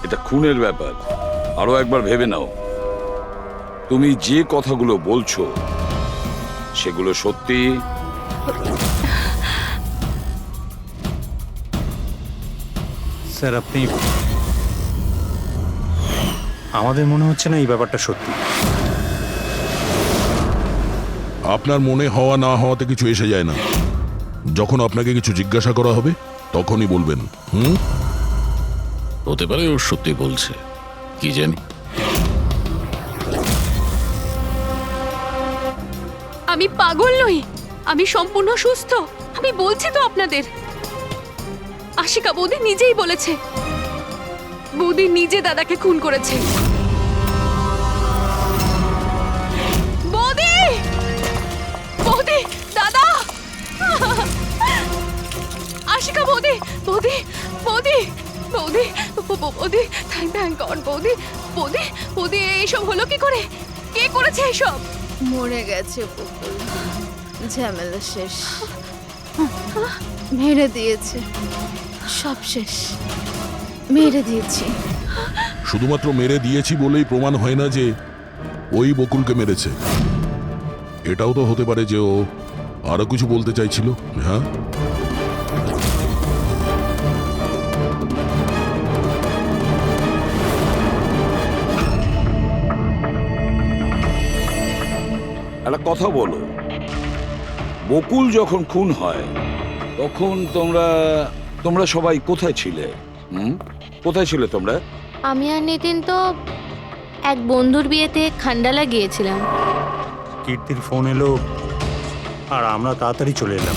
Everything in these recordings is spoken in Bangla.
এটা খুনের ব্যাপার। আরো একবার ভেবে নাও, তুমি যে কথাগুলো বলছো সেগুলো সত্যি? স্যার আপনি, আমাদের মনে হচ্ছে না এই ব্যাপারটা সত্যি। আপনার মনে হওয়া না হওয়াতে কিছু এসে যায় না। যখন আপনাকে কিছু জিজ্ঞাসা করা হবে তখনই বলবেন। হতে পারে ও সত্যি বলছে, কি জানি। আমি পাগল নই, আমি সম্পূর্ণ সুস্থ। আমি বলছি তো আপনাদের, আশিকা বৌদি নিজেই বলেছে বৌদি নিজে দাদাকে খুন করেছে। বৌদি, বৌদি, দাদা, আশিকা বৌদি, বৌদি, বৌদি, বৌদি, বৌদি, থ্যাংক গড বৌদি, বৌদি, বৌদি, এইসব হলো কি করে? কে করেছে এইসব? মরে গেছে বকুল, ঝামেলা শেষ, মেরে দিয়েছে, সব শেষ, মেরে দিয়েছি। শুধুমাত্র মেরে দিয়েছি বলেই প্রমাণ হয় না যে ওই বকুলকে মেরেছে। এটাও তো হতে পারে যে ও আরো কিছু বলতে চাইছিল। হ্যাঁ, একটা কথা বলো, বকুল যখন খুন হয় তখন তোমরা সবাই কোথায় ছিলে? কোথায় ছিলে তোমরা? আমি আর নিতিন তো এক বন্ধুর বিয়েতে খান্ডালা গিয়েছিলাম। কীর্তির ফোন এলো আর আমরা তাড়াতাড়ি চলে এলাম।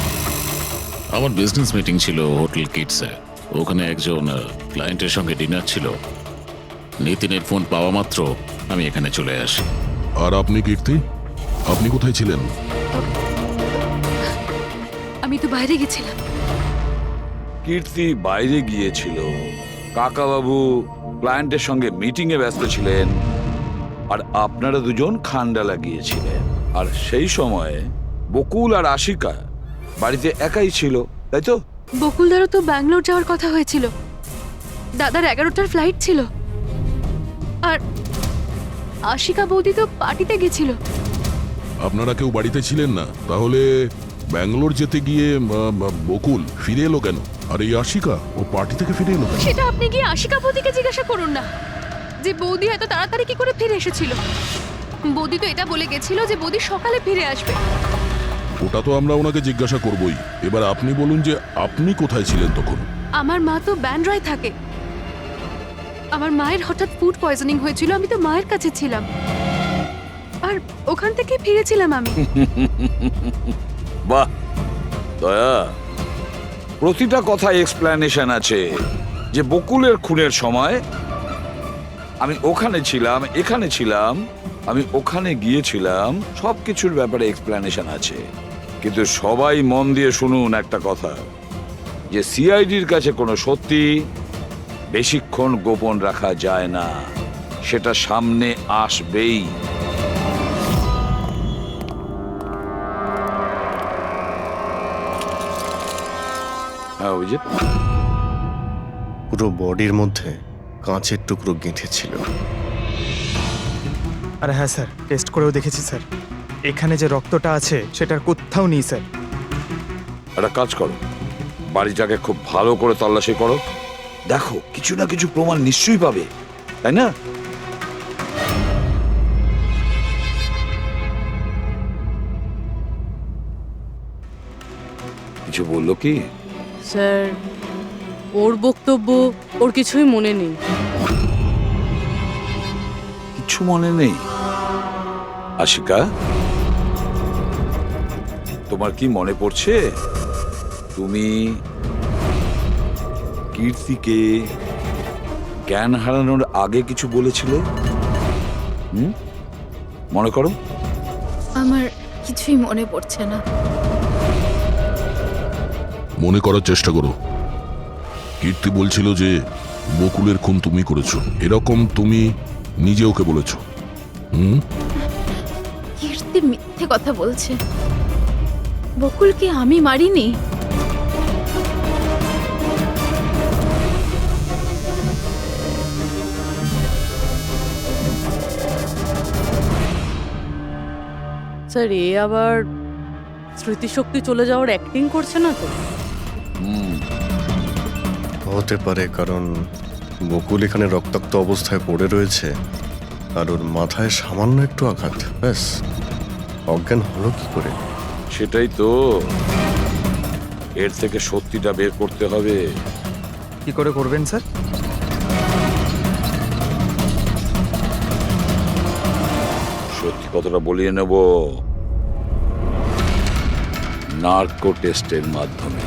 আমার বিজনেস মিটিং ছিল হোটেল কিটসে। ওখানে একজন ক্লায়েন্টের সঙ্গে ডিনার ছিল। নিতিনের ফোন পাওয়া মাত্র আমি এখানে চলে আসি। আর আপনি কীর্তি, আপনি কোথায় ছিলেন? আমি তো বাইরে গেছিলাম। কীর্তি বাইরে গিয়েছিল, কাকাবাবু ক্লায়েন্টের সঙ্গে মিটিং এ ব্যস্ত ছিলেন, আর আপনারা দুজন খান্ডালা গিয়েছিলেন। আর সেই সময় বকুল আর আশিকা বাড়িতে একাই ছিল, তাই তো? বকুলদারও তো ব্যাঙ্গালোর যাওয়ার কথা হয়েছিল, দাদার 11টার ফ্লাইট ছিল, আর আশিকা বৌদি তো পার্টিতে গেছিল। আপনারা কেউ বাড়িতে ছিলেন না? তাহলে ব্যাঙ্গালোর যেতে গিয়ে বকুল ফিরে এলো কেন? আর এই আশিকা ও পার্টি থেকে ফিরে এলো কেন? সেটা আপনি গিয়ে আশিকা বৌদিকে জিজ্ঞাসা করুন না, যে বৌদি এত তাড়াতাড়ি কি করে ফিরে এসেছিল। বৌদি তো এটা বলে গেছিল যে বৌদি সকালে ফিরে আসবে। ওটা তো আমরা ওনাকে জিজ্ঞাসা করবই। এবার আপনি বলুন যে আপনি কোথায় ছিলেন তখন? আমার মা তো ব্যান্ড্রায় থাকে, আমার মায়ের হঠাৎ ফুড পয়জনিং হয়েছিল, আমি তো মায়ের কাছে ছিলাম, আর ওখান থেকে ফিরেছিলাম আমি। বাহ দয়া, প্রতিটা কথা এক্সপ্লেনেশন আছে। যে বকুলের খুনের সময় আমি ওখানে ছিলাম, এখানে ছিলাম, আমি ওখানে গিয়েছিলাম, সবকিছুর ব্যাপারে এক্সপ্লেনেশন আছে। কিন্তু সবাই মন দিয়ে শুনুন একটা কথা, যে সিআইডির কাছে কোনো সত্যি বেশিক্ষণ গোপন রাখা যায় না, সেটা সামনে আসবেই। হ্যাঁ, অভিজিৎ, পুরো বডির মধ্যে কাঁচের টুকরো গেঁথে ছিল। আরে হ্যাঁ স্যার, টেস্ট করেও দেখেছি স্যার, এখানে যে রক্তটা আছে সেটার কোথাও নেই স্যার। একটা কাজ করো, বাড়িটাকে খুব ভালো করে তল্লাশি করো, দেখো কিছু না কিছু প্রমাণ নিশ্চয়ই পাবে, তাই না? কিছু বললো কি? স্যার, ওর বক্তব্য ওর কিছুই মনে নেই। কিছু মনে নেই? আশিকা, তোমার কি মনে পড়ছে তুমি কীর্তিকে জ্ঞান হারানোর আগে কিছু বলেছিলে? মনে করো। আমার কিছুই মনে পড়ছে না। মনে করার চেষ্টা করো। কীর্তি বলছিল যে বকুলের খুন তুমি করেছো, এরকম তুমি নিজে ওকে বলেছো। কীর্তি মিথ্যে কথা বলছে, বকুলকে আমি মারিনি। স্যার এ আবার স্মৃতিশক্তি চলে যাওয়ার অ্যাক্টিং করছে না তো? হতে পারে, কারণ বকুল এখানে রক্তাক্ত অবস্থায় পড়ে রয়েছে আর ওর মাথায় সামান্য একটু আঘাত, ব্যাস অজ্ঞান হলো কি করে? সেটাই তো, এর থেকে সত্যিটা বের করতে হবে। কি করে করবেন স্যার? সত্যি কথাটা বলিয়ে নেব নার্কো টেস্টের মাধ্যমে।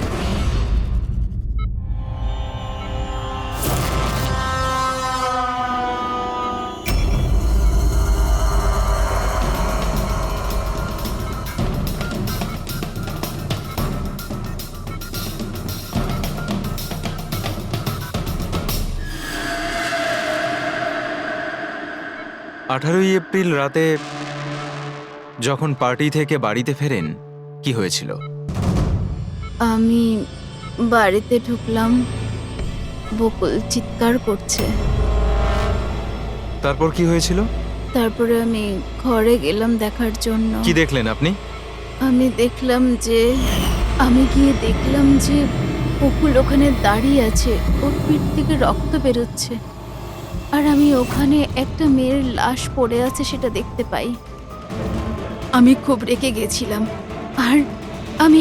আঠারোই এপ্রিল রাতে যখন পার্টি থেকে বাড়িতে ফেরেন, কি হয়েছিল? আমি বাড়িতে ঢুকলাম, বকুল চিৎকার করছে। তারপর কি হয়েছিল? তারপরে আমি ঘরে গেলাম দেখার জন্য। কি দেখলেন আপনি? আমি গিয়ে দেখলাম যে বকুল ওখানে দাঁড়িয়ে আছে, ওর পিঠ থেকে রক্ত বেরোচ্ছে, আর আমি ওখানে একটা মেয়ের লাশ পড়ে আছে সেটা দেখতে পাই। আমি খুব রেগে গেছিলাম, আর আমি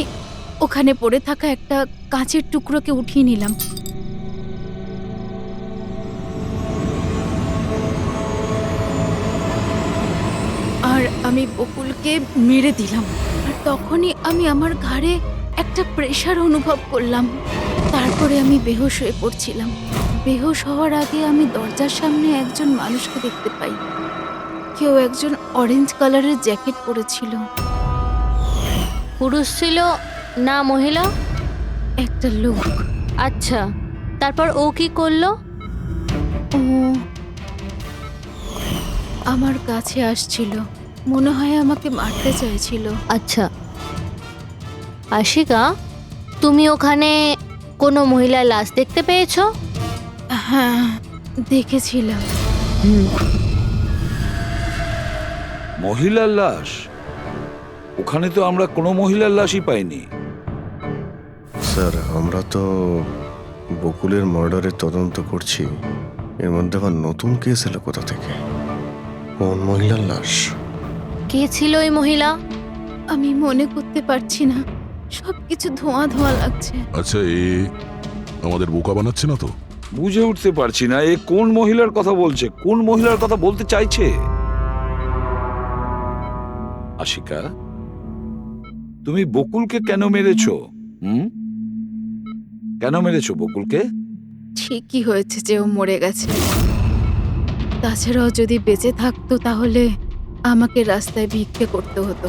ওখানে পড়ে থাকা একটা কাঁচের টুকরোকে উঠিয়ে নিলাম। আর আমি বকুলকে মেরে দিলাম, আর তখনই আমি আমার ঘাড়ে একটা প্রেশার অনুভব করলাম। তারপরে আমি বেহুশ হয়ে পড়ছিলাম। বেহুশ হওয়ার আগে আমি দরজার সামনে একজন মানুষকে দেখতে পাই। কেউ একজন অরেঞ্জ কালারের জ্যাকেট পরেছিল। পুরুষ ছিল না মহিলা? একটা লোক। আচ্ছা, তারপর ও কি করলো? ও আমার কাছে আসছিল, মনে হয় আমাকে মারতে চাইছিল। আচ্ছা আশিকা, তুমি ওখানে কোনো মহিলার লাশ দেখতে পেয়েছো? হ্যাঁ, দেখেছিলাম। মহিলার লাশ? ওখানে তো আমরা কোনো মহিলার লাশই পাইনি। স্যার, আমরা তো বকুলের মার্ডারের তদন্ত করছি, এর মধ্যে আবার নতুন কেস এলো কোথা থেকে? কোন মহিলার লাশ? কে ছিল ওই মহিলা? আমি মনে করতে পারছি না, সবকিছু ধোঁয়া ধোঁয়া লাগছে। আচ্ছা, এ আমাদের বোকা বানাচ্ছে না তো? বুঝে উঠতে পারছি না এ কোন মহিলার কথা বলছে, কোন মহিলার কথা বলতে চাইছে। আশিকা, তুমি বকুলকে কেন মেরেছো? কেন মেরেছো বকুলকে? ঠিকই হয়েছে যে ও মরে গেছে। তাছাড়াও যদি বেঁচে থাকতো তাহলে আমাকে রাস্তায় ভিক্ষে করতে হতো।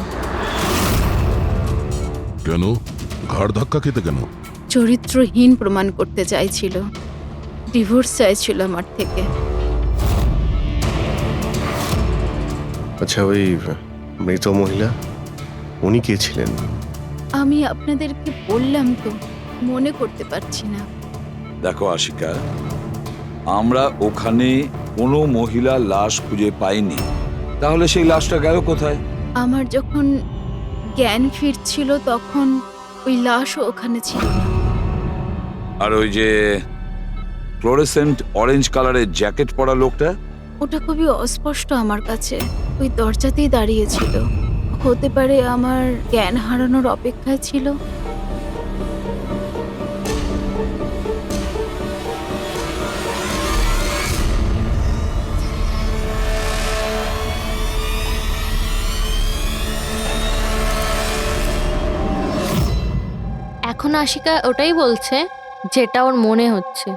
কেন? ঘাড় ধাক্কা খেতে কেন? চরিত্রহীন প্রমাণ করতে চাইছিল, ডিভোর্স চাইছিল আমার থেকে। আচ্ছা, ওই মৃত মহিলা, উনি কে ছিলেন? আমি আপনাদেরকে বললাম তো, মনে করতে পারছি না। দেখো আশিকা, আমরা ওখানে কোনো মহিলার লাশ খুঁজে পাইনি, তাহলে সেই লাশটা গেল কোথায়? আমার যখন জ্ঞান ফিরছিল তখন ওই লাশও ওখানে ছিল না। আর ওই যে ফ্লোরেসেন্ট অরেঞ্জ কালারের জ্যাকেট পরা লোকটা? ওটা খুবই অস্পষ্ট আমার কাছে, ওই দরজাতেই দাঁড়িয়েছিল। হতে পারে আমার জ্ঞান হারানোর অপেক্ষায় ছিল। এখন আশিকা ওটাই বলছে যেটা ওর মনে হচ্ছে,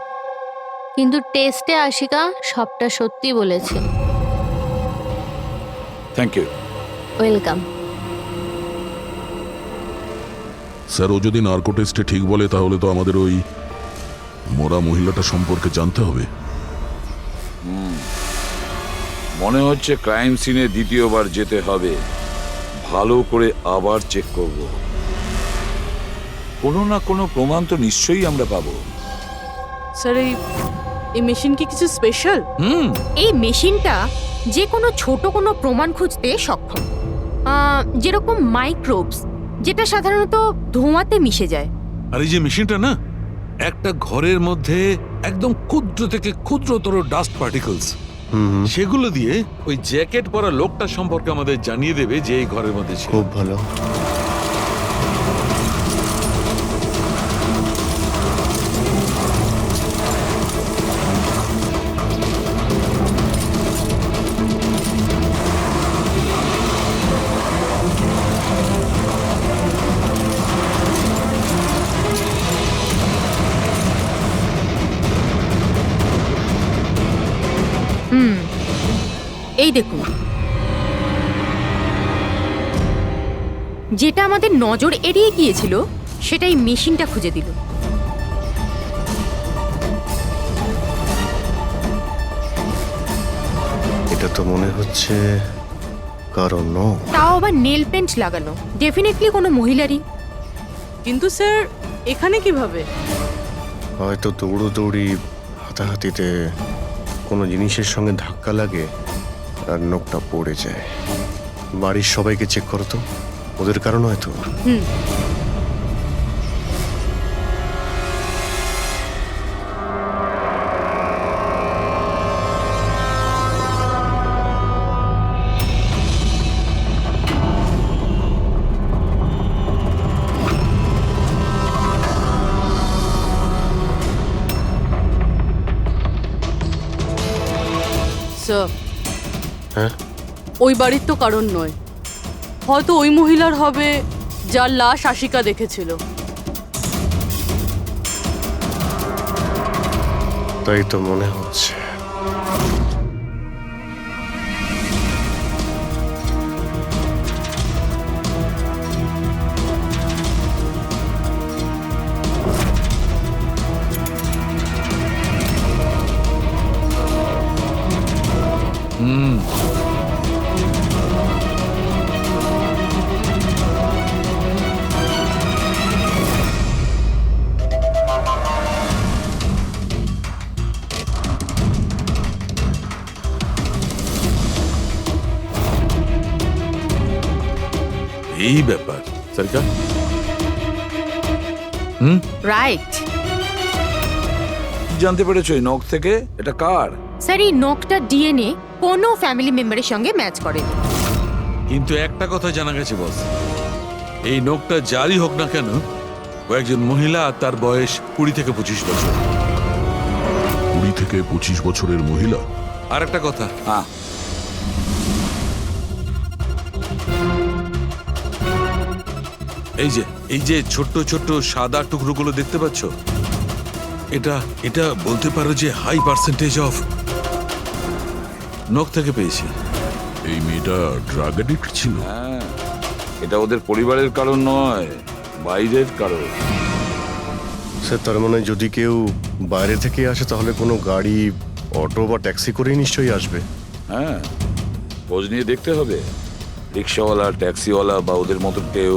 কিন্তু টেস্টে আশিকা সবটা সত্যি বলেছে। Thank you. ওয়েলকাম। স্যার, ও যদি নার্কো টেস্টে ঠিক বলে তাহলে তো আমাদের ওই মরা মহিলাটা সম্পর্কে জানতে হবে। মনে হচ্ছে ক্রাইম সিনে দ্বিতীয়বার যেতে হবে, ভালো করে আবার চেক করব। কোনো না কোনো প্রমাণ তো নিশ্চয়ই আমরা পাবো। স্যার এই মেশিন কি কিছু স্পেশাল? এই মেশিনটা যে কোনো ছোট কোনো প্রমাণ খুঁজতে সক্ষম। যেরকম মাইক্রোবস, যেটা সাধারণত ধোঁয়াতে মিশে যায়। আর এই যে মেশিনটা না, একটা ঘরের মধ্যে একদম ক্ষুদ্র থেকে ক্ষুদ্রতর ডাস্ট পার্টিকলস, সেগুলো দিয়ে ওই জ্যাকেট পরা লোকটা সম্পর্কে আমাদের জানিয়ে দেবে যে এই ঘরের মধ্যে ছিল। খুব ভালো। এই দেখুন, যেটা আমাদের নজর এড়িয়ে গিয়েছিল সেটাই মেশিনটা খুঁজে দিল। এটা তো মনে হচ্ছে কারণ নখ। তাও আবার নেল পেন্ট লাগানো, ডেফিনেটলি কোনো মহিলারই। কিন্তু স্যার এখানে কিভাবে? হয়তো দৌড়োদৌড়ি, হাতাহাতিতে কোনো জিনিসের সঙ্গে ধাক্কা লাগে আর নখটা পড়ে যায়। বাড়ির সবাইকে চেক করো তো, ওদের কারণ হয়তো। স্যার, হ্যাঁ, ওই বাড়ির তো কারণ নয়, হয়তো ওই মহিলার হবে যার লাশ আশিকা দেখেছিল। তাই তো মনে হচ্ছে। এই ব্যাপার সরকার। রাইট। জানতে পেরেছো এই নখ থেকে এটা কার? স্যার, এই নখটা ডিএনএ কোনো ফ্যামিলি মেম্বারের সঙ্গে ম্যাচ করেনি। কিন্তু একটা কথা জানা গেছে বস, এই নখটা যারই হোক না কেন, ও একজন মহিলা আর তার বয়স 20 থেকে 25 বছর। 20 থেকে 25 বছরের মহিলা? আর একটা কথা, হ্যাঁ, এই যে ছোট্ট ছোট্ট সাদা টুকরোগুলো দেখতে পাচ্ছ, এটা বলতে পারো যে হাই পার্সেন্টেজ অফ নখ থেকে পেয়েছি। এই মেয়েটা ড্রাগ অ্যাডিক্ট ছিল? হ্যাঁ, এটা ওদের পরিবারের কারণ নয়, বাইরের কারণ। স্যার, তার মানে যদি কেউ বাইরে থেকে আসে তাহলে কোনো গাড়ি, অটো বা ট্যাক্সি করেই নিশ্চয়ই আসবে। হ্যাঁ, খোঁজ নিয়ে দেখতে হবে রিক্সাওয়ালা, ট্যাক্সিওয়ালা বা ওদের মতো কেউ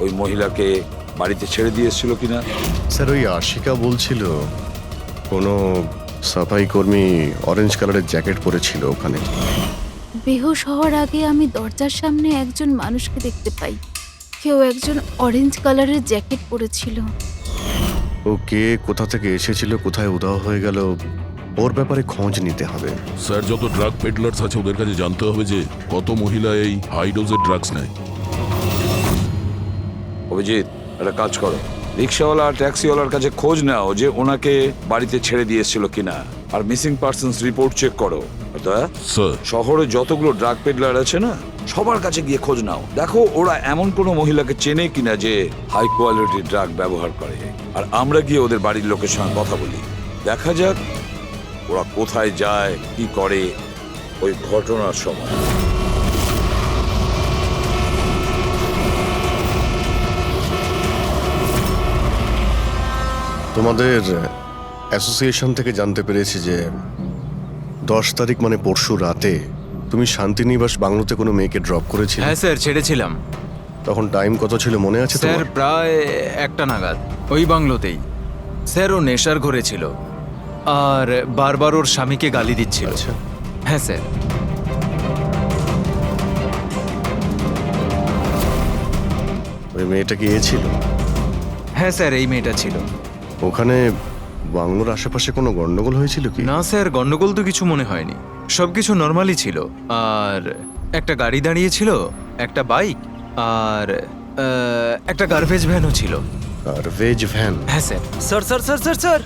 ওই মহিলাকে বাড়িতে ছেড়ে দিয়ে এসেছিল কিনা। স্যার, ওই আশিকা বলছিল কোনো সাফাই কর্মী অরেঞ্জ কালারের জ্যাকেট পরেছিল ওখানে। বেহুশ হওয়ার আগে আমি দরজার সামনে একজন মানুষকে দেখতে পাই, কেউ একজন অরেঞ্জ কালারের জ্যাকেট পরেছিল। ও কে, কোথা থেকে এসেছিল, কোথায় উধাও হয়ে গেল, ওর ব্যাপারে খোঁজ নিতে হবে। স্যার, যত ড্রাগ পেডলার্স আছে ওদের কাছে জানতে হবে যে কত মহিলা এই হাই ডোজের ড্রাগস নেয়। অভিজিৎ, একটা কাজ করো, রিক্সাওয়ালা আর ট্যাক্সিওয়ালার কাছে খোঁজ নাও যে ওনাকে বাড়িতে ছেড়ে দিয়ে এসেছিল কিনা, আর মিসিং পার্সনস রিপোর্ট চেক করো। স্যার, শহরে যতগুলো ড্রাগ পেডলার আছে না, সবার কাছে গিয়ে খোঁজ নাও, দেখো ওরা এমন কোনো মহিলাকে চেনে কিনা যে হাই কোয়ালিটি ড্রাগ ব্যবহার করে। আর আমরা গিয়ে ওদের বাড়ির লোকের সঙ্গে কথা বলি, দেখা যাক ওরা কোথায় যায়, কি করে ওই ঘটনার সময়। তোমাদের অ্যাসোসিয়েশন থেকে জানতে পেরেছি যে 10 তারিখ মানে পরশু রাতে তুমি শান্তিনিবাস বাংলোতে কোনো মেয়েকে ড্রপ করেছিলে। হ্যাঁ স্যার, ছেড়েছিলাম। তখন টাইম কত ছিল মনে আছে স্যার, তোমার? প্রায় 1টা নাগাদ, ওই বাংলোতেই। স্যার, ও নেশার ঘরে ছিল আর বারবার ওর স্বামীকে গালি দিচ্ছিল। আচ্ছা। হ্যাঁ স্যার। ওই মেয়েটা কি এ ছিল? হ্যাঁ স্যার, এই মেয়েটা ছিল। ওখানে বাংলোর আশেপাশে কোনো গন্ডগোল হয়েছিল কি? না স্যার, গন্ডগোল তো কিছু মনে হয়নি, সবকিছু নর্মালি ছিল। আর একটা গাড়ি দাঁড়িয়ে ছিল, একটা বাইক, আর একটা গার্বেজ ভ্যানও ছিল। Garbage van? হ্যাঁ sir. Sir sir sir sir sir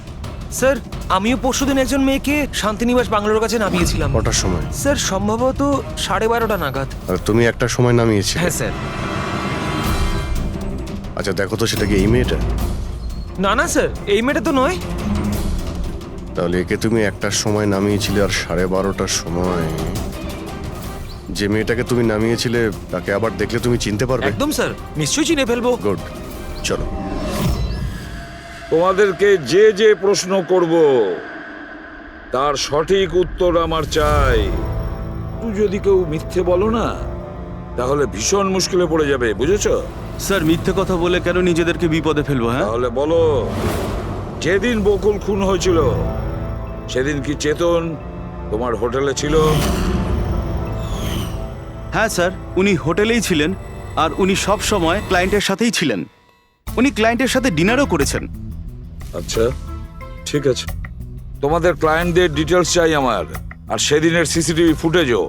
sir, আমিও পরশুদিন একজন মেয়েকে শান্তিনিবাস বাংলোর কাছে নামিয়েছিলাম। কটার সময়? স্যার সম্ভবত 12:30 নাগাদ। আর তুমি একটা সময় নামিয়েছিলে? হ্যাঁ স্যার। আচ্ছা দেখো তো, সেটা কি এই মেয়েটা? না না স্যার, এই মেয়েটা তো নয়। তাহলে একে তুমি একটার সময় নামিয়েছিলে, আর 12:30টার সময় যে মেয়েটাকে তুমি নামিয়েছিলে তাকে আবার দেখলে তুমি চিনতে পারবে? একদম স্যার, নিশ্চয়ই চিনে ফেলবো। গুড, চলো। তোমাদেরকে যে যে প্রশ্ন করব তার সঠিক উত্তর আমার চাই। তুই যদি কেউ মিথ্যে বলো না, তাহলে ভীষণ মুশকিলে পড়ে যাবে, বুঝেছো? স্যার, মিথ্যে কথা বলে কেন নিজেদেরকে বিপদে ফেলবো? হ্যাঁ, তাহলে বলো, যেদিন বকুল খুন হয়েছিল সেদিন কি চেতন তোমার হোটেলে ছিল? হ্যাঁ স্যার, উনি হোটেলেই ছিলেন, আর উনি সব সময় ক্লায়েন্টের সাথেই ছিলেন। উনি ক্লায়েন্টের সাথে ডিনারও করেছেন। আচ্ছা, ঠিক আছে। তোমাদের ক্লায়েন্টদের ডিটেলস চাই আমার, আর সেদিনের সিসিটিভি ফুটেজও।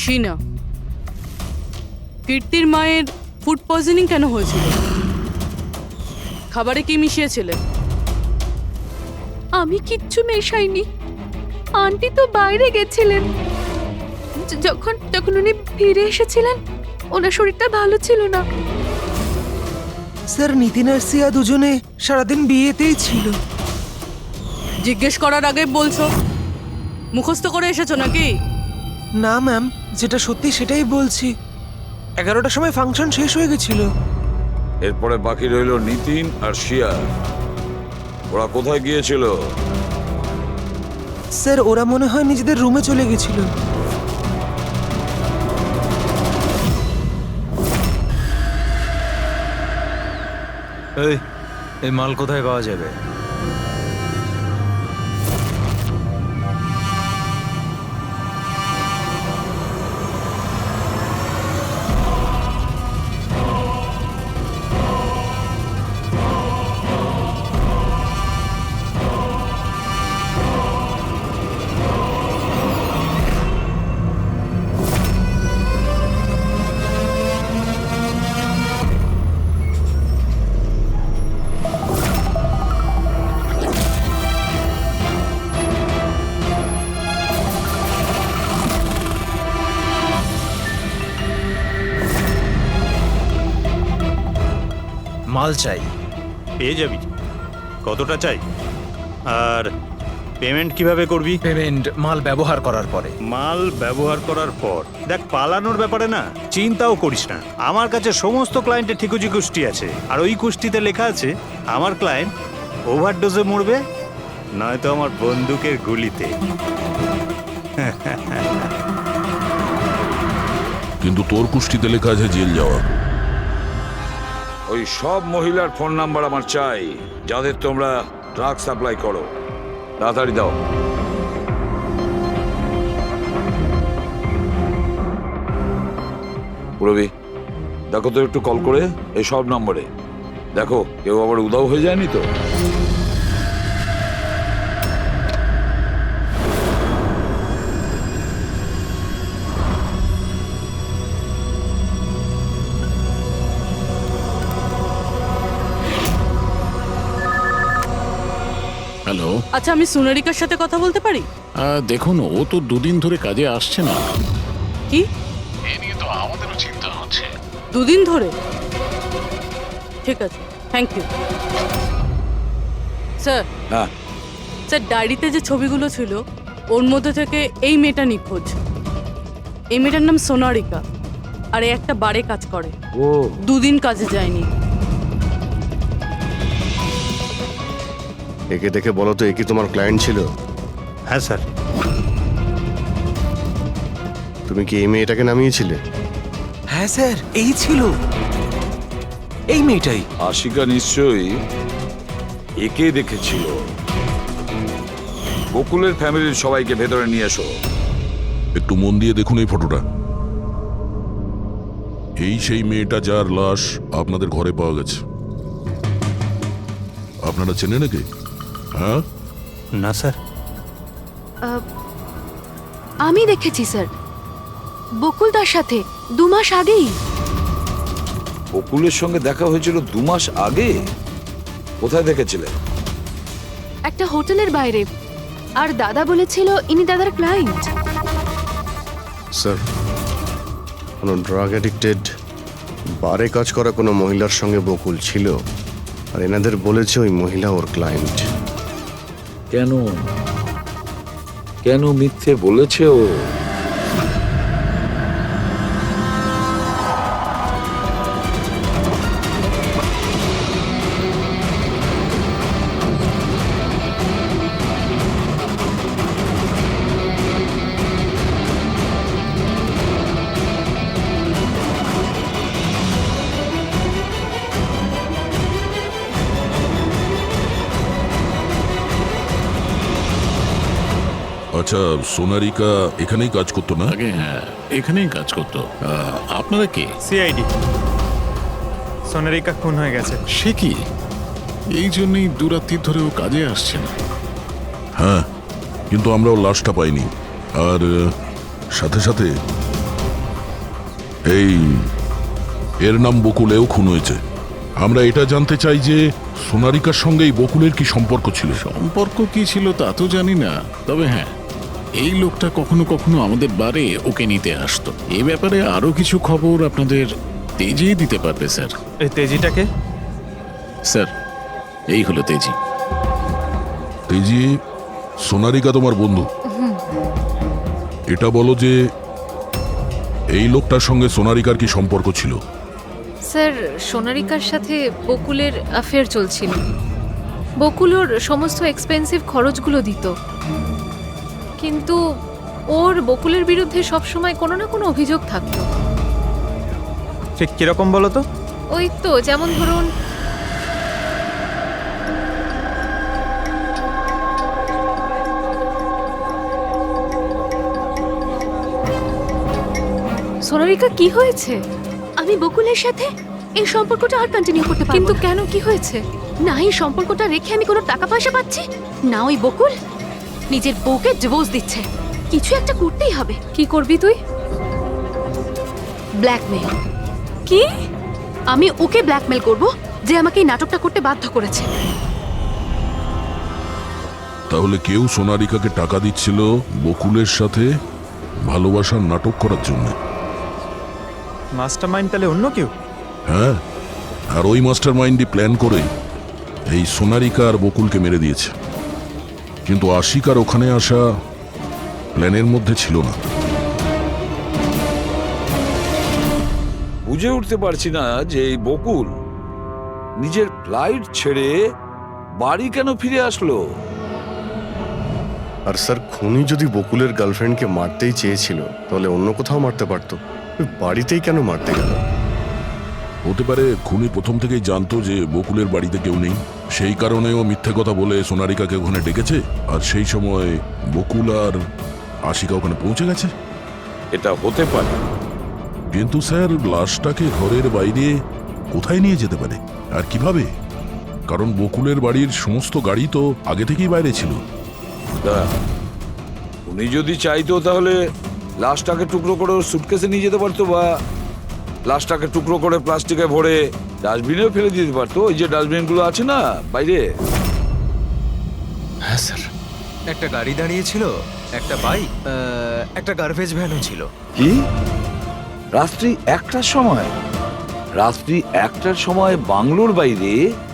শিনা, কীর্তির মায়ের ফুড পয়জনিং কেন হয়েছিল? খাবারে কি মিশিয়েছিলে? আমি কিচ্ছু মেশাইনি। আন্টি তো বাইরে গেছিলেন। যখন তখন উনি ফিরে এসেছিলেন, ওনার শরীরটা ভালো ছিল না। স্যার, নিতিন আর সিয়া দুজনে সারাদিন বিয়েতেই ছিল। জিজ্ঞেস করার আগে বলছো, মুখস্থ করে এসেছো নাকি? না ম্যাম, যেটা সত্যি সেটাই বলছি। 11টার সময় ফাংশন শেষ হয়ে গেছিল। এরপরে বাকি রইল নিতিন আর শিয়া। ওরা কোথায় গিয়েছিল? স্যার, ওরা মনে হয় নিজেদের রুমে চলে গেছিল। এই মাল কোথায় পাওয়া যাবে? মাল চাই। পেয়ে যাবি। কতটা চাই? আর পেমেন্ট কিভাবে করবি? পেমেন্ট মাল ব্যবহার করার পরে। মাল ব্যবহার করার পর দেখ, পালানোর ব্যাপারে না চিন্তাও করিস না। আমার কাছে সমস্ত ক্লায়েন্টের ঠিকুজি কুষ্টি আছে, আর ওই কুষ্টিতে লেখা আছে আমার ক্লায়েন্ট ওভারডোজে মরবে, নয়তো আমার বন্দুকের গুলিতে। কিন্তু তোর কুষ্টিতে লেখা আছে জেল যাওয়া। ওই সব মহিলার ফোন নাম্বার আমার চাই, যাদের তোমরা ড্রাগ সাপ্লাই করো। তাড়াতাড়ি দাও। পুরবি, দেখো তো একটু কল করে এই সব নম্বরে। দেখো কেউ আবার উধাও হয়ে যায়নি তো। হ্যালো। আচ্ছা, আমি সোনারিকার সাথে কথা বলতে পারি? দেখুন, ও তো দুদিন ধরে কাজে আসছে না। কি? এ নিয়ে তো আমাদেরও চিন্তা হচ্ছে। দুদিন ধরে? ঠিক আছে, থ্যাংক ইউ স্যার। হ্যাঁ স্যার, ডায়েরিতে যে ছবিগুলো ছিল ওর মধ্যে থেকে এই মেয়েটা নিখোঁজ। এই মেয়েটার নাম সোনারিকা, আর এ একটা বারে কাজ করে। ও, দুদিন কাজে যায়নি। একে দেখে বলো তো, এ কি তোমার ক্লায়েন্ট ছিল? হ্যাঁ স্যার। তুমি কি এই মেয়েটাকে নামিয়েছিলে? হ্যাঁ স্যার, এই ছিল, এই মেয়েটাই। আশিকা নিশ্চয়ই একে দেখেছিল। বকুলের ফ্যামিলির সবাইকে ভেতরে নিয়ে এসো। একটু মন দিয়ে দেখুন এই ফটোটা। এই সেই মেয়েটা যার লাশ আপনাদের ঘরে পাওয়া গেছে। আপনারা চেনেন নাকি? হ্যাঁ, না স্যার। আমি দেখেছি স্যার, বকুলদার সাথে 2 মাস আগেই। বকুলের সঙ্গে দেখা হয়েছিল 2 মাস আগে? কোথায় দেখেছিলে? একটা হোটেলের বাইরে। আর দাদা বলেছিল ইনি দাদার ক্লায়েন্ট। স্যার, কোনো ড্রাগ অ্যাডিক্টেড বারে কাজ করা কোনো মহিলার সঙ্গে বকুল ছিল, আর এনাদের বলেছে ওই মহিলা ওর ক্লায়েন্ট। কেন কেন মিথ্যে বলেছে ও? আচ্ছা, সোনারিকা এখানেই কাজ করতো না? আগে হ্যাঁ, এখানেই কাজ করতো। আপনারা কে? সিআইডি। সোনারিকা খুন হয়ে গেছে। সে কি? এই জন্যই 2 রাত্রি ধরেও কাজে আসছে না। হ্যাঁ, কিন্তু আমরাও লাশটা পাইনি। আর সাথে সাথে এই এর নাম বকুলেও খুন হয়েছে। আমরা এটা জানতে চাই যে সোনারিকার সঙ্গে এই বকুলের কি সম্পর্ক ছিল? সম্পর্ক কি ছিল তা তো জানি না, তবে হ্যাঁ, এই লোকটা কখনো কখনো আমাদের বারে ওকে নিতে আসতো। এই ব্যাপারে আরো কিছু খবর আপনাদের তেজি দিতে পারবে স্যার। এই তেজিটাকে? স্যার, এই হলো তেজি। তেজি, সোনারিকা তোমার বন্ধু। এটা বলো যে এই লোকটার সঙ্গে সোনারিকার কি সম্পর্ক ছিল? স্যার, সোনারিকার সাথে বকুলের অ্যাফেয়ার চলছিল। বকুল ওর সমস্ত এক্সপেন্সিভ খরচগুলো দিত, কিন্তু ওর বকুলের বিরুদ্ধে সবসময় কোনো না কোনো অভিযোগ থাকতো। ঠিক কিরকম বলো তো? ওই তো, যেমন ধরুন সোনারিকা, কি হয়েছে? আমি বকুলের সাথে এই সম্পর্কটা আর কন্টিনিউ করতে পারবো কিন্তু না। কেন, কি হয়েছে? না এই সম্পর্কটা রেখে আমি কোনো টাকা পয়সা পাচ্ছি না, ওই বকুল নিজের বউকে ডিভোর্স দিচ্ছে। কিছু একটা করতেই হবে। কি করবি তুই? ব্ল্যাকমেল। কি? আমি ওকে ব্ল্যাকমেল করব যে আমাকে এই নাটকটা করতে বাধ্য করেছে। তাহলে কেউ সোনারিকাকে টাকা দিচ্ছিল বকুলের সাথে ভালোবাসার নাটক করার জন্য? মাস্টারমাইন্ড তাহলে অন্য কেউ? হ্যাঁ, আর ওই মাস্টার মাইন্ডই প্ল্যান করে এই সোনারিকা আর বকুলকে মেরে দিয়েছে। কিন্তু আশিকার ওখানে আসা প্ল্যানের মধ্যে ছিল না। বুঝে উঠতে পারছি না যে এই বকুল নিজের ফ্লাইট ছেড়ে বাড়ি কেন ফিরে আসলো। আর স্যার, খুনি যদি বকুলের গার্লফ্রেন্ডকে মারতেই চেয়েছিল, তাহলে অন্য কোথাও মারতে পারতো। ওই বাড়িতেই কেন মারতে গেল? হতে পারে খুনি প্রথম থেকেই জানতো যে বকুলের বাড়িতে কেউ নেই, সেই কারণে ও মিথ্যে কথা বলে সোনারিকাকে ওখানে ডেকেছে, আর সেই সময় বকুল আর আশিকা ওখানে পৌঁছে গেছে। এটা হতে পারে, কিন্তু স্যার, লাশটাকে ঘরের বাইরে কোথায় নিয়ে যেতে পারে আর কিভাবে? কারণ বকুলের বাড়ির সমস্ত গাড়ি তো আগে থেকেই বাইরে ছিল। উনি যদি চাইতো তাহলে লাশটাকে টুকরো করে ওর সুটকেসে নিয়ে যেতে পারতো, বা লাশটাকে টুকরো করে প্লাস্টিকে ভরে ডাস্টবিনেও ফেলে দিতে পারতো। ওই যে ডাস্টবিনগুলো আছে না বাইরে। হ্যাঁ স্যার। একটা গাড়ি দাঁড়িয়েছিল, একটা বাইক, একটা গার্বেজ ভ্যানও ছিল। কি? রাত্রি 1টার সময়? রাত্রি 1টার সময় বাংলোর বাইরে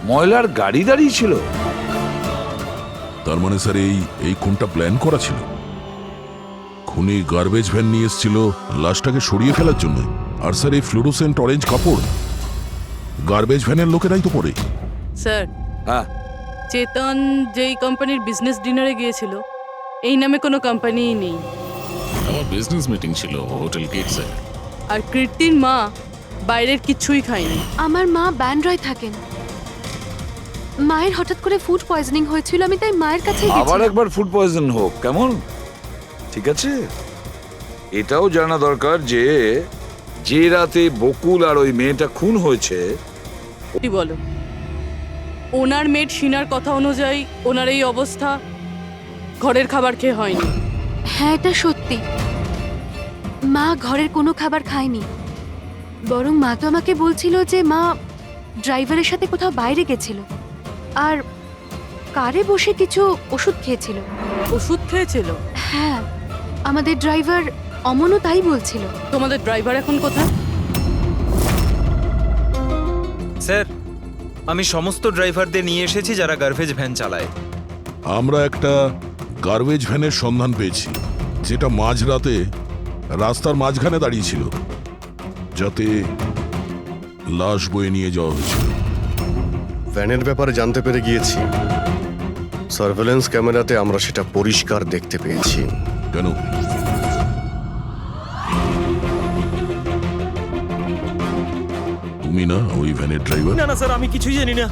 ময়লার গাড়ি দাঁড়িয়ে ছিল? তার মানে স্যার এই খুনটা প্ল্যান করা ছিল। খুনি গার্বেজ ভ্যান নিয়ে এসেছিল লাশটাকে সরিয়ে ফেলার জন্য। আর স্যার, এই ফ্লুরোসেন্ট অরেঞ্জ কাপড় গার্বেজ ভ্যানের লোকেরাই তো পরে। স্যার, হ্যাঁ, চেতন যেই কোম্পানির বিজনেস ডিনারে গিয়েছিল, এই নামে কোনো কোম্পানিই নেই। আমার বিজনেস মিটিং ছিল হোটেল কিটসে। আর কীর্তির মা বাইরের কিছুই খায়নি। আমার মা ব্যান্ড্রয় থাকেন। মায়ের হঠাৎ করে ফুড পয়জনিং হয়েছিল, আমি তাই মায়ের কাছে আবার একবার ফুড পয়জন হোক কেমন? ঠিক আছে, এটাও জানা দরকার যে যে রাতে বকুল আর ওই মেয়েটা খুন হয়েছে, কি বলো? ওনার মেড শিনার কথা অনুযায়ী ওনার এই অবস্থা ঘরের খাবার খেয়ে হয়নি। হ্যাঁ, এটা সত্যি। মা ঘরের কোনো খাবার খায়নি, বরং মা তো আমাকে বলছিল যে মা ড্রাইভারের সাথে কোথাও বাইরে গেছিল আর কারে বসে কিছু ওষুধ খেয়েছিল। ওষুধ খেয়েছিল? হ্যাঁ, আমাদের ড্রাইভার অমনও তাই বলছিল। তোমাদের ড্রাইভার এখন কোথায়? স্যার, আমি সমস্ত ড্রাইভারদের নিয়ে এসেছি যারা গার্বেজ ভ্যান চালায়। আমরা একটা গার্বেজ ভ্যানের সন্ধান পেয়েছি, যেটা মাঝরাতে রাস্তার মাঝখানে দাঁড়িয়েছিল, যাতে লাশ বয়ে নিয়ে যাওয়া হয়েছিল। ভ্যানের ব্যাপারে জানতে পেরে গিয়েছি। সার্ভেলেন্স ক্যামেরাতে আমরা সেটা পরিষ্কার দেখতে পেয়েছি। কেন? তুমি না ওই ভ্যানের ড্রাইভার? না না স্যার, আমি কিছুই জানি না।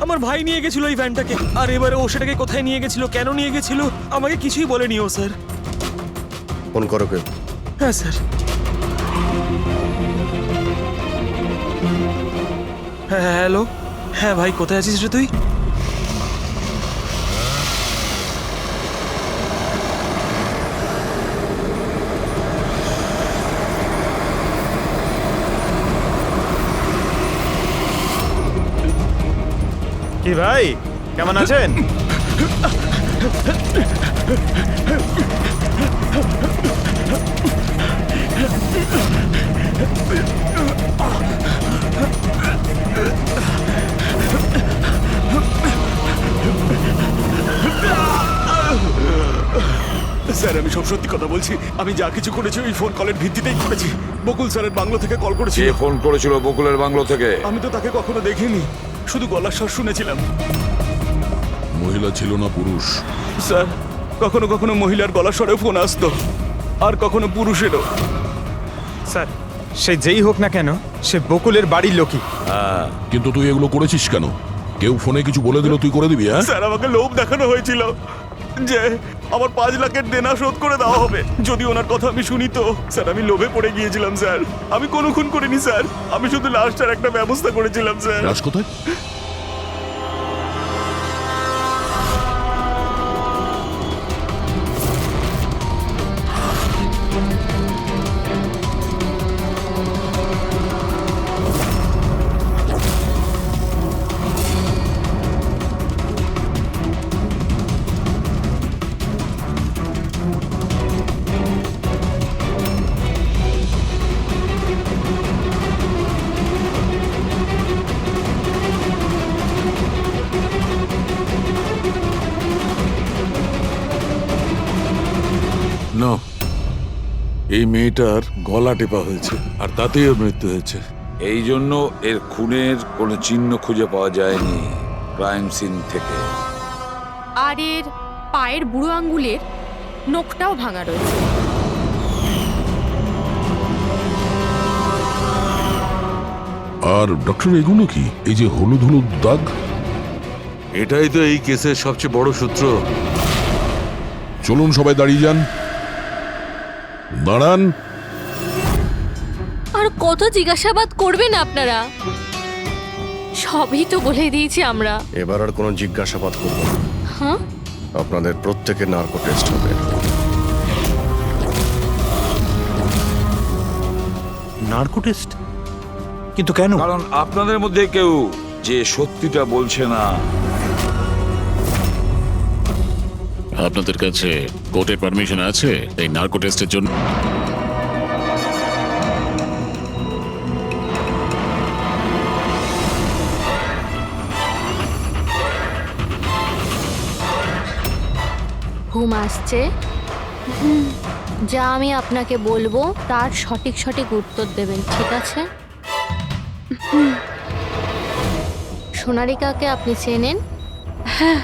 আমার ভাই নিয়ে গেছিল ওই ভ্যানটাকে, আর এবারে ও সেটাকে কোথায় নিয়ে গেছিল, কেন নিয়ে গেছিল, আমাকে কিছুই বলেনি ও স্যার। ফোন করো কেউ? হ্যাঁ স্যার। হ্যাঁ হ্যালো, হ্যাঁ ভাই কোথায় আছিস রে তুই? কি ভাই, কেমন আছেন? স্যার, আমি সব সত্যি কথা বলছি। আমি যা কিছু করেছি ওই ফোন কলের ভিত্তিতেই করেছি। বকুল স্যারের বাংলো থেকে কল করেছিল। কে ফোন করেছিল বকুলের বাংলো থেকে? আমি তো তাকে কখনো দেখিনি, শুধু গলার স্বর শুনেছিলাম। মহিলা ছিল না পুরুষ? স্যার, কখনো কখনো মহিলার গলার স্বরেও ফোন আসতো, আর কখনো পুরুষেরও। স্যার, সে যেই হোক না কেন, সে বকুলের বাড়ির লোকই। কিন্তু তুই এগুলো করেছিস কেন? কেউ ফোনে কিছু বলে দিল তুই করে দিবি? হ্যাঁ স্যার, আমাকে লোভ দেখানো হয়েছিল যে আমার 5 লাখের দেনা শোধ করে দেওয়া হবে যদি ওনার কথা আমি শুনি। তো স্যার, আমি লোভে পড়ে গিয়েছিলাম স্যার। আমি কোনো খুন করিনি স্যার, আমি শুধু লাশটার একটা ব্যবস্থা করেছিলাম স্যার। লাশ কোথায়? না, এই মেয়েটার গলা টেপা হয়েছে আর তাতেই ওর মৃত্যু হয়েছে। এই জন্য এর খুনের কোনো চিহ্ন খুঁজে পাওয়া যায়নি ক্রাইম সিন থেকে। আর এর পায়ের বুড়ো আঙ্গুলের নখটাও ভাঙা রয়েছে। আর ডক্টর, এগুলো কি? এই যে হলুদ হলুদ দাগ? এটাই তো এই কেসের সবচেয়ে বড় সূত্র। চলুন সবাই দাঁড়িয়ে যান। দাঁড়ান। আর কত জিজ্ঞাসাবাদ করবেন আপনারা? সবই তো বলে দিয়েছি আমরা। এবার আর কোনো জিজ্ঞাসাবাদ করব না। হ্যাঁ, আপনাদের প্রত্যেকের নার্কো টেস্ট হবে। Narco test? কিন্তু কেন? কারণ আপনাদের মধ্যে কেউ যে সত্যিটা বলছে না। আপনাদের কাছে কোর্টের পারমিশন আছে এই নার্কো টেস্টের জন্য? ঘুম আসছে? যা আমি আপনাকে বলবো তার সঠিক সঠিক উত্তর দেবেন, ঠিক আছে? সোনারিকাকে আপনি চেনেন? হ্যাঁ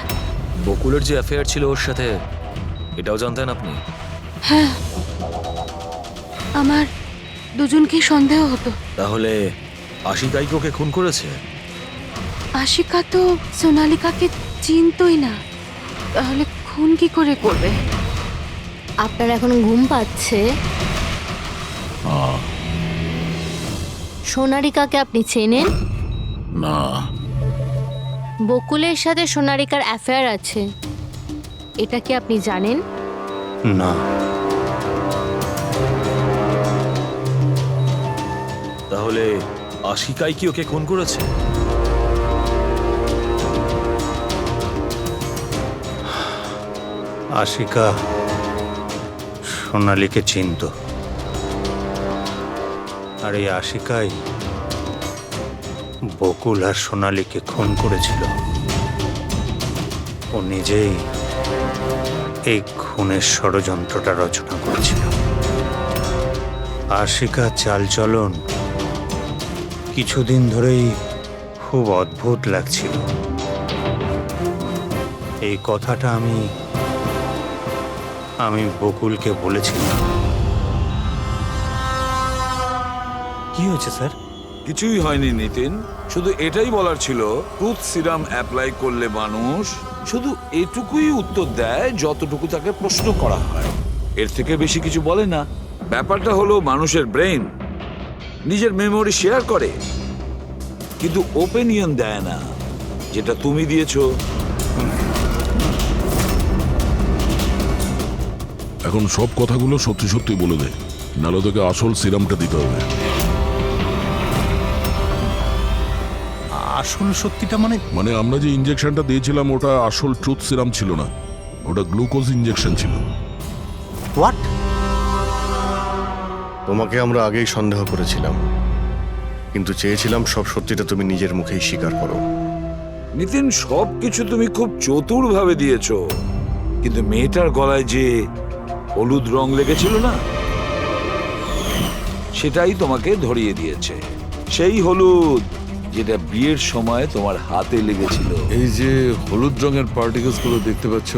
বকুলের যে অ্যাফেয়ার ছিল ওর সাথে, এটাও জানতেন আপনি? হ্যাঁ, আমার দুজনকেই সন্দেহ হতো। তাহলে আশিকাই ওকে খুন করেছে? আশিকা তো সোনালিকাকে চিনতই না, তাহলে খুন কি করে করবে? আপনার এখন ঘুম পাচ্ছে? সোনারিকাকে আপনি চেনেন? না। বকুলের সাথে সোনারিকার অ্যাফেয়ার আছে, এটা কি আপনি জানেন? না। তাহলে আশিকাই কি ওকে খুন করেছে? আশিকা সোনালীকে চিনত, আর এই আশিকাই বকুল আর সোনালীকে খুন করেছিল। ও নিজেই এই খুনের ষড়যন্ত্রটা রচনা করেছিল। আশিকা চালচলন কিছুদিন ধরেই খুব অদ্ভুত লাগছিল। এই কথাটা আমি বকুলকে বলেছিলাম। কি হয়েছে স্যার? কিছুই হয়নি নিতিন, শুধু এটাই বলার ছিল টুথ সিরাম অ্যাপ্লাই করলে মানুষ শুধু এটুকুই উত্তর দেয় যতটুকু তাকে প্রশ্ন করা হয়, এর থেকে বেশি কিছু বলে না। ব্যাপারটা হলো মানুষের ব্রেন নিজের মেমোরি শেয়ার করে, কিন্তু ওপিনিয়ন দেয় না, যেটা তুমি দিয়েছো। এখন সব কথাগুলো সত্যি সত্যি বলে দে, নাহলে তোকে আসল সিরামটা দিতে হবে। আসল সত্যিটা মানে আমরা যে ইঞ্জেকশনটা দিয়েছিলাম ওটা আসল ট্রুথ সিরাম ছিল না, ওটা গ্লুকোজ ইঞ্জেকশন ছিল। হোয়াট? তোমাকে আমরা আগেই সন্দেহ করেছিলাম, কিন্তু চেয়েছিলাম সব সত্যিটা তুমি নিজের মুখেই স্বীকার করো। নিতিন, সবকিছু তুমি খুব চতুর ভাবে দিয়েছো, কিন্তু মেয়েটার গলায় যে হলুদ রং লেগেছিল না, সেটাই তোমাকে ধরিয়ে দিয়েছে। সেই হলুদ যেটা বিয়ের সময় তোমার হাতে লেগেছিল। এই যে হলুদ রঙের পার্টিকেলস গুলো দেখতে পাচ্ছ,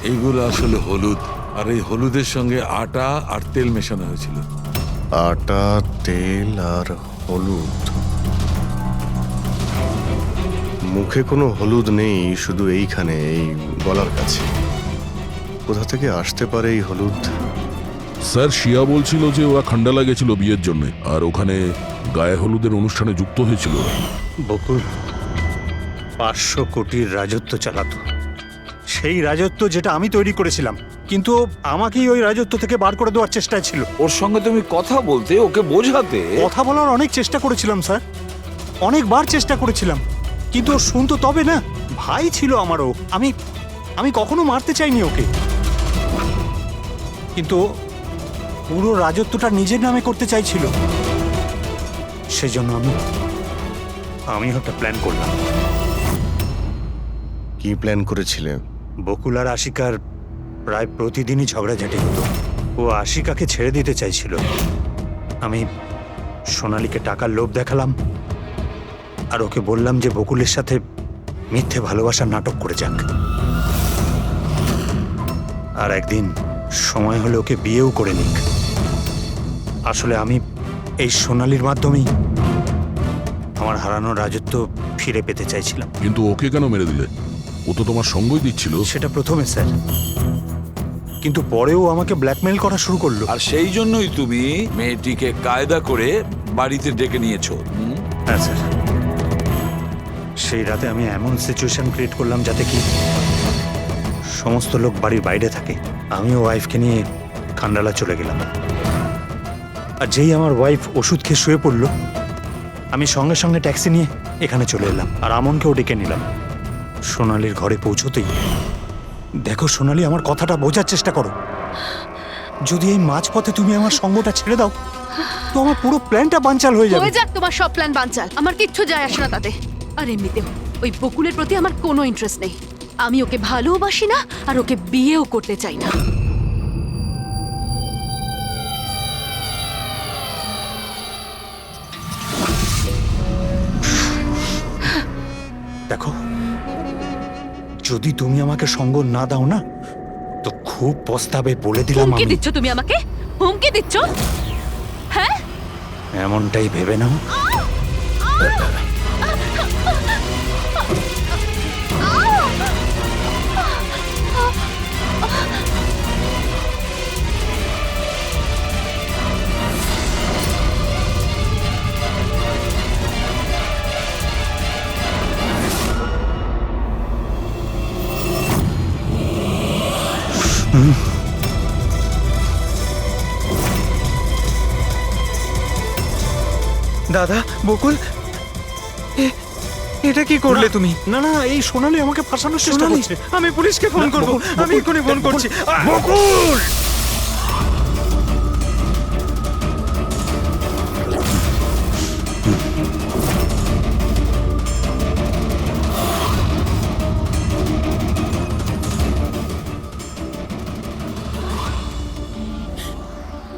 এইগুলো আসলে হলুদ, আর এই হলুদের সঙ্গে আটা আর তেল মেশানো হয়েছিল। আটা, তেল আর হলুদ। মুখে কোনো হলুদ নেই, শুধু এইখানে, এই গলার কাছে। কোথা থেকে আসতে পারে এই হলুদ? স্যার শিয়া বলছিল যে ওরা খান্ডালা গেছিল বিয়ের জন্য, আর ওখানে গায়ে হলুদের অনুষ্ঠানে যুক্ত হয়েছিল। বকুল 500 কোটির রাজত্ব চালাতো, সেই রাজত্ব যেটা আমি তৈরি করেছিলাম, কিন্তু আমাকেই ওই রাজত্ব থেকে বার করে দেওয়ার চেষ্টায় ছিল। ওর সঙ্গে তুমি কথা বলতে, ওকে বোঝাতে। কথা বলার অনেক চেষ্টা করেছিলাম স্যার, অনেকবার চেষ্টা করেছিলাম, কিন্তু ও শুনতো তবে না। ভাই ছিল আমারও, আমি কখনো মারতে চাইনি ওকে, কিন্তু পুরো রাজত্বটা নিজের নামে করতে চাইছিল। সেজন্য আমি একটা প্ল্যান করলাম। কি প্ল্যান করেছিলে? বকুল আর আশিকার প্রায় প্রতিদিনই ঝগড়াঝাটি হতো। ও আশিকাকে ছেড়ে দিতে চাইছিল। আমি সোনালীকে টাকার লোভ দেখালাম, আর ওকে বললাম যে বকুলের সাথে মিথ্যে ভালোবাসার নাটক করে যাক। আর একদিন সময় হলে ওকে বিয়েও করে নিক। আসলে আমি এই সোনালীর মাধ্যমেই আমার হারানো রাজত্ব ফিরে পেতে চাইছিলাম। কিন্তু ওকে কেন মেরে দিলে? ও তো তোমার সঙ্গই দিচ্ছিল। সেটা প্রথমে স্যার, কিন্তু পরেও আমাকে ব্ল্যাকমেল করা শুরু করলো। আর সেই জন্যই তুমি মেয়েটিকে কায়দা করে বাড়িতে ডেকে নিয়েছো। হ্যাঁ স্যার, সেই রাতে আমি এমন সিচুয়েশন ক্রিয়েট করলাম যাতে কি সমস্ত লোক বাড়ির বাইরে থাকে। আমিও ওয়াইফকে নিয়ে খান্ডালা চলে গেলাম, আর যেই আমার ওয়াইফ ওষুধ খেয়ে শুয়ে পড়লো, আমি সঙ্গে সঙ্গে ট্যাক্সি নিয়ে এখানে চলে এলাম, আর আমনকেও ডেকে নিলাম। সোনালীর ঘরে পৌঁছতেই, দেখো সোনালী, আমার কথাটা বোঝার চেষ্টা করো। যদি এই মাঝপথে তুমি আমার সঙ্গটা ছেড়ে দাও, তো আমার পুরো প্ল্যানটা বানচাল হয়ে যাবে। হয়ে যাক তোমার সব প্ল্যান বানচাল, আমার কিচ্ছু যায় আসে না তাতে। আর এমনিতেও ওই বকুলের প্রতি আমার কোনো ইন্টারেস্ট নেই। আমি ওকে ভালোবাসি না, আর ওকে বিয়েও করতে চাই না। দেখো, যদি তুমি আমাকে সঙ্গ না দাও না, তো খুব পস্তাবে, বলে দিলাম। হুমকি আমি দিচ্ছ তুমি আমাকে? হুমকি দিচ্ছ? হ্যাঁ, এমনটাই ভেবে নাও। দাদা বকুল এটা কি করলে তুমি? না না, এই সোনালি আমাকে ফাঁসানোর চেষ্টা সোনালি, করছে। আমি পুলিশকে ফোন করব। আমি এক্ষুনি ফোন করছি। বকুল!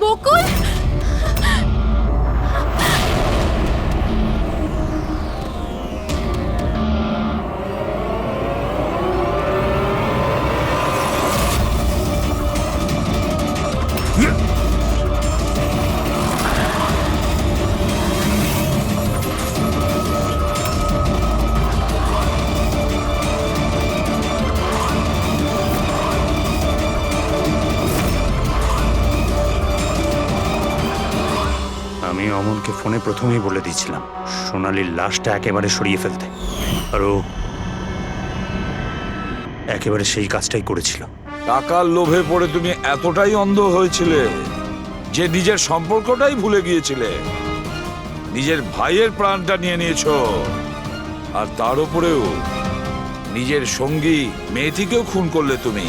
বকুল! আমি অমনকে ফোনে প্রথমেই বলে দিয়েছিলাম সোনালির লাশটা একেবারে সরিয়ে ফেলতে, আর ও একেবারে সেই কাজটাই করেছিল। টাকার লোভে পড়ে তুমি এতটাই অন্ধ হয়েছিলে যে নিজের সম্পর্কটাই ভুলে গিয়েছিলে, নিজের ভাইয়ের প্রাণটা নিয়ে নিয়েছো, আর তার উপরেও নিজের সঙ্গী মেয়েটিকেও খুন করলে তুমি।